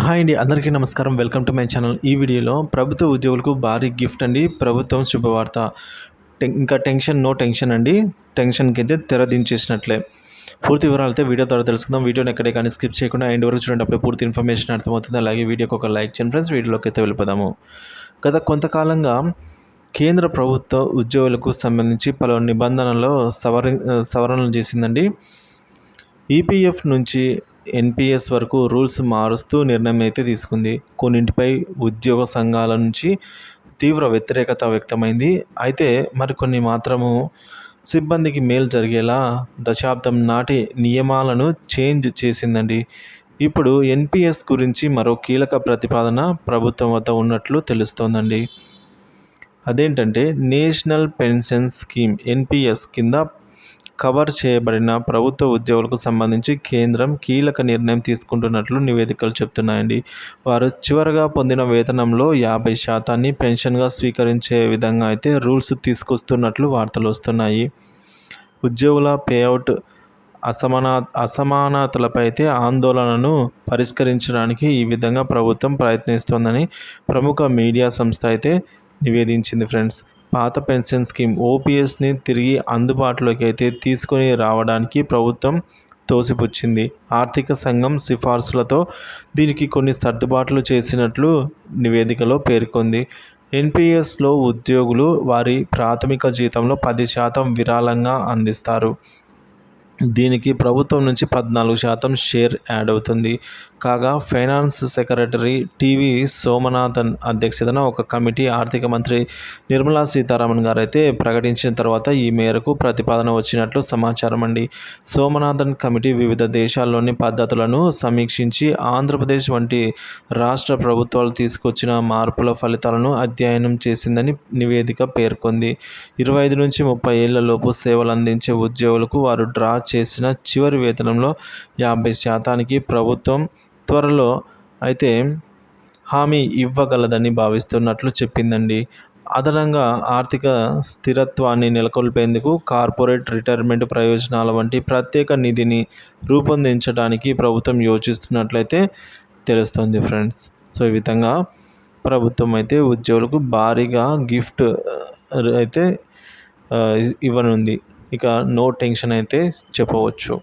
Hi అండి, అందరికీ నమస్కారం. Welcome to my channel. ఈ వీడియోలో ప్రభుత్వ ఉద్యోగులకు భారీ గిఫ్ట్ అండి. ప్రభుత్వం శుభవార్త. ఇంకా నో టెన్షన్ అండి. టెన్షన్కి అయితే తెరదించేసినట్లే. పూర్తి వివరాలతో వీడియో ద్వారా తెలుసుకుందాం. వీడియోని ఎక్కడే కానీ స్కిప్ చేయకుండా ఎండ్ వరకు చూడండి. అప్పుడే పూర్తి ఇన్ఫర్మేషన్ అర్థమవుతుంది. అలాగే వీడియోకి ఒక లైక్ చేయండి ఫ్రెండ్స్. వీడియోలోకి అయితే వెళ్ళిపోదాము. గత కొంతకాలంగా కేంద్ర ప్రభుత్వ ఉద్యోగులకు సంబంధించి పలు నిబంధనల్లో సవరణలు చేసిందండి. ఈపీఎఫ్ నుంచి ఎన్పిఎస్ వరకు రూల్స్ మారుస్తూ నిర్ణయం అయితే తీసుకుంది. కొన్నింటిపై ఉద్యోగ సంఘాల నుంచి తీవ్ర వ్యతిరేకత వ్యక్తమైంది. అయితే మరికొన్ని మాత్రము సిబ్బందికి మేలు జరిగేలా దశాబ్దం నాటి నియమాలను చేంజ్ చేసిందండి. ఇప్పుడు ఎన్పిఎస్ గురించి మరో కీలక ప్రతిపాదన ప్రభుత్వం వద్ద ఉన్నట్లు తెలుస్తోందండి. అదేంటంటే నేషనల్ పెన్షన్ స్కీమ్ ఎన్పిఎస్ కింద కవర్ చేయబడిన ప్రభుత్వ ఉద్యోగులకు సంబంధించి కేంద్రం కీలక నిర్ణయం తీసుకుంటున్నట్లు నివేదికలు చెప్తున్నాయండి. వారు చివరగా పొందిన వేతనంలో 50% పెన్షన్గా స్వీకరించే విధంగా అయితే రూల్స్ తీసుకొస్తున్నట్లు వార్తలు వస్తున్నాయి. ఉద్యోగుల పేఅవుట్ అసమానతలపై అయితే ఆందోళనను పరిష్కరించడానికి ఈ విధంగా ప్రభుత్వం ప్రయత్నిస్తోందని ప్రముఖ మీడియా సంస్థ అయితే నివేదించింది ఫ్రెండ్స్. పాత పెన్షన్ స్కీమ్ ఓపీఎస్ని తిరిగి అందుబాటులోకి అయితే తీసుకొని రావడానికి ప్రభుత్వం తోసిపుచ్చింది. ఆర్థిక సంఘం సిఫార్సులతో దీనికి కొన్ని సర్దుబాట్లు చేసినట్లు నివేదికలో పేర్కొంది. ఎన్పిఎస్లో ఉద్యోగులు వారి ప్రాథమిక జీతంలో 10% విరాళంగా అందిస్తారు. దీనికి ప్రభుత్వం నుంచి 14% షేర్ యాడ్ అవుతుంది. కాగా ఫైనాన్స్ సెక్రటరీ టీవీ సోమనాథన్ అధ్యక్షతన ఒక కమిటీ ఆర్థిక మంత్రి నిర్మలా సీతారామన్ గారు అయితే ప్రకటించిన తర్వాత ఈ మేరకు ప్రతిపాదన వచ్చినట్లు సమాచారం అండి. సోమనాథన్ కమిటీ వివిధ దేశాల్లోని పద్ధతులను సమీక్షించి ఆంధ్రప్రదేశ్ వంటి రాష్ట్ర ప్రభుత్వాలు తీసుకొచ్చిన మార్పుల ఫలితాలను అధ్యయనం చేసిందని నివేదిక పేర్కొంది. 25 నుంచి 30 ఏళ్ల లోపు సేవలు అందించే ఉద్యోగులకు వారు డ్రా చేసిన చివరి వేతనంలో 50%కి ప్రభుత్వం త్వరలో అయితే హామీ ఇవ్వగలదని భావిస్తున్నట్లు చెప్పిందండి. అదనంగా ఆర్థిక స్థిరత్వాన్ని నెలకొల్పేందుకు కార్పొరేట్ రిటైర్మెంట్ ప్రయోజనాల వంటి ప్రత్యేక నిధిని రూపొందించడానికి ప్రభుత్వం యోచిస్తున్నట్లయితే తెలుస్తుంది ఫ్రెండ్స్. సో ఈ విధంగా ప్రభుత్వం అయితే ఉద్యోగులకు భారీగా గిఫ్ట్ అయితే ఇవ్వనుంది. ఇక నో టెన్షన్ అయితే చెప్పవచ్చు.